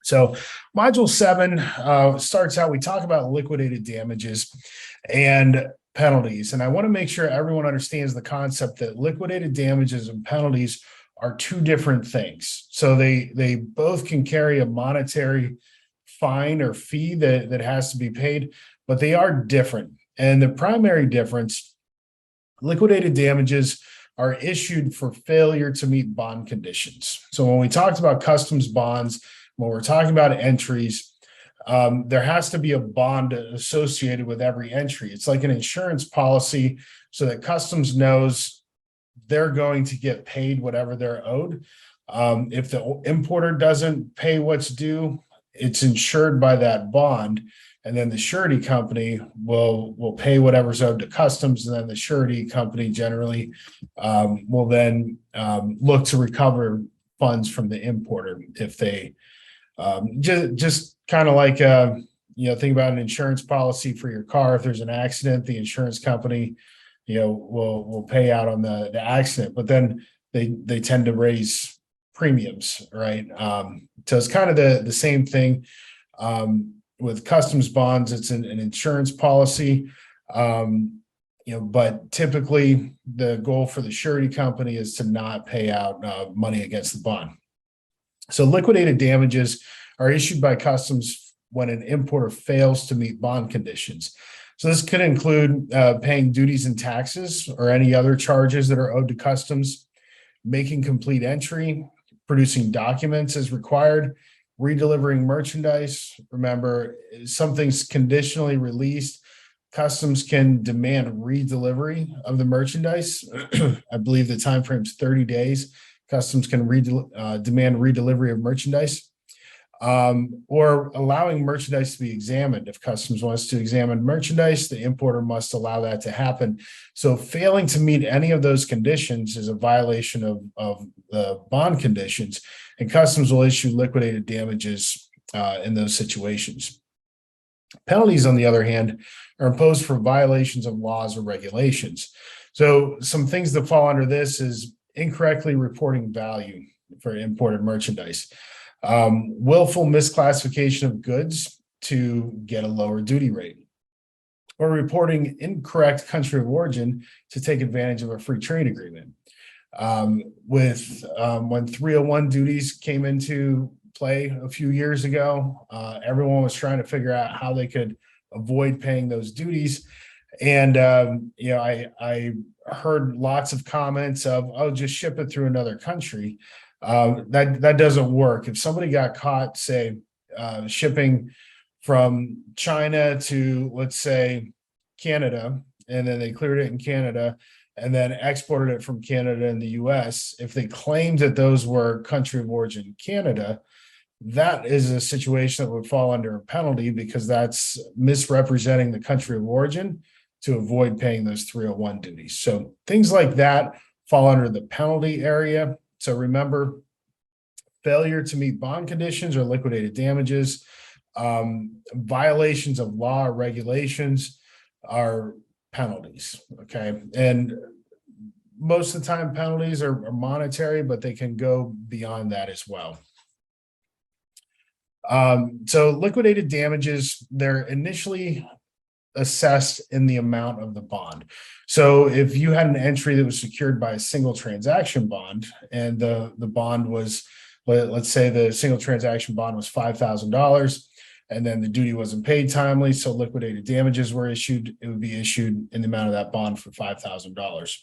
So module 7 starts out, we talk about liquidated damages and penalties. And I want to make sure everyone understands the concept that liquidated damages and penalties are two different things. So they both can carry a monetary fine or fee that has to be paid, but they are different. And the primary difference, liquidated damages are issued for failure to meet bond conditions. So when we talked about customs bonds, when we're talking about entries, there has to be a bond associated with every entry. It's like an insurance policy so that customs knows they're going to get paid whatever they're owed. If the importer doesn't pay what's due, it's insured by that bond. And then the surety company will pay whatever's owed to customs, and then the surety company generally will then look to recover funds from the importer if they just kind of like think about an insurance policy for your car. If there's an accident, the insurance company will pay out on the accident, but then they tend to raise premiums, right? So it's kind of the same thing. With customs bonds, it's an insurance policy, but typically the goal for the surety company is to not pay out money against the bond. So liquidated damages are issued by customs when an importer fails to meet bond conditions. So this could include paying duties and taxes or any other charges that are owed to customs, making complete entry, producing documents as required, redelivering merchandise. Remember, something's conditionally released, customs can demand redelivery of the merchandise. I believe the time frame is 30 days. Customs can demand redelivery of merchandise, or allowing merchandise to be examined. If customs wants to examine merchandise, the importer must allow that to happen. So failing to meet any of those conditions is a violation of the bond conditions, and customs will issue liquidated damages in those situations. Penalties, on the other hand, are imposed for violations of laws or regulations. So some things that fall under this is incorrectly reporting value for imported merchandise, willful misclassification of goods to get a lower duty rate, or reporting incorrect country of origin to take advantage of a free trade agreement. When 301 duties came into play a few years ago, everyone was trying to figure out how they could avoid paying those duties. And I heard lots of comments of, oh, just ship it through another country. That doesn't work. If somebody got caught, say, shipping from China to, let's say, Canada, and then they cleared it in Canada and then exported it from Canada in the US, if they claimed that those were country of origin Canada, that is a situation that would fall under a penalty, because that's misrepresenting the country of origin to avoid paying those 301 duties. So things like that fall under the penalty area. So remember, failure to meet bond conditions or liquidated damages, violations of law or regulations are penalties, okay? And most of the time penalties are monetary, but they can go beyond that as well. So liquidated damages, they're initially assessed in the amount of the bond. So if you had an entry that was secured by a single transaction bond, and the bond was, let's say the single transaction bond was $5,000, and then the duty wasn't paid timely, so liquidated damages were issued, it would be issued in the amount of that bond for $5,000.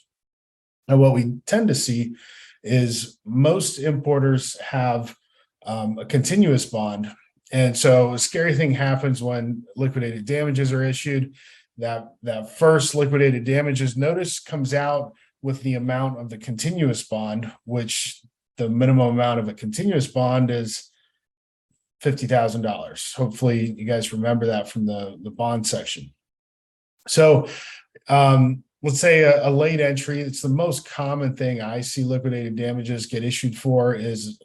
And what we tend to see is most importers have a continuous bond. And so a scary thing happens when liquidated damages are issued. That first liquidated damages notice comes out with the amount of the continuous bond, which the minimum amount of a continuous bond is $50,000. Hopefully you guys remember that from the bond section. So let's say a late entry, it's the most common thing I see liquidated damages get issued for is,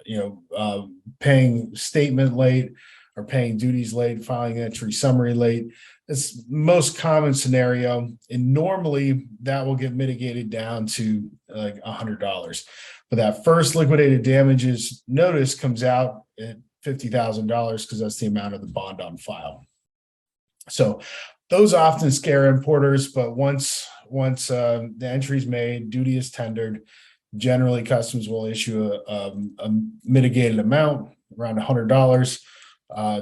paying statement late or paying duties late, filing entry summary late. It's most common scenario. And normally that will get mitigated down to like $100. But that first liquidated damages notice comes out at $50,000 because that's the amount of the bond on file. So those often scare importers, but once the entry is made, duty is tendered, generally customs will issue a mitigated amount around $100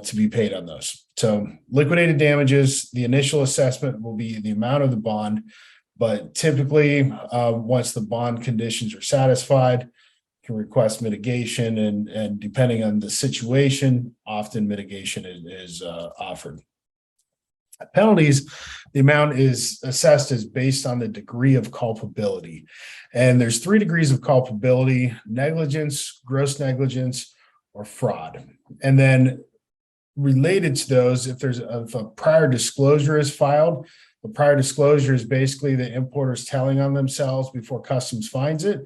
to be paid on those. So liquidated damages, the initial assessment will be the amount of the bond, but typically once the bond conditions are satisfied, can request mitigation, and depending on the situation, often mitigation is offered. Penalties, the amount is assessed as based on the degree of culpability. And there's 3 degrees of culpability: negligence, gross negligence, or fraud. And then related to those, if a prior disclosure is filed, the prior disclosure is basically the importers telling on themselves before customs finds it.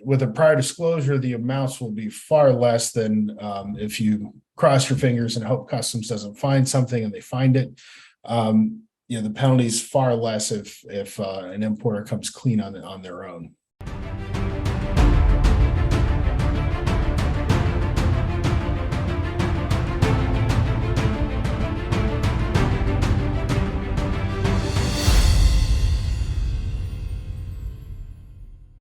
With a prior disclosure, the amounts will be far less than if you cross your fingers and hope customs doesn't find something and they find it. The penalty is far less if an importer comes clean on their own.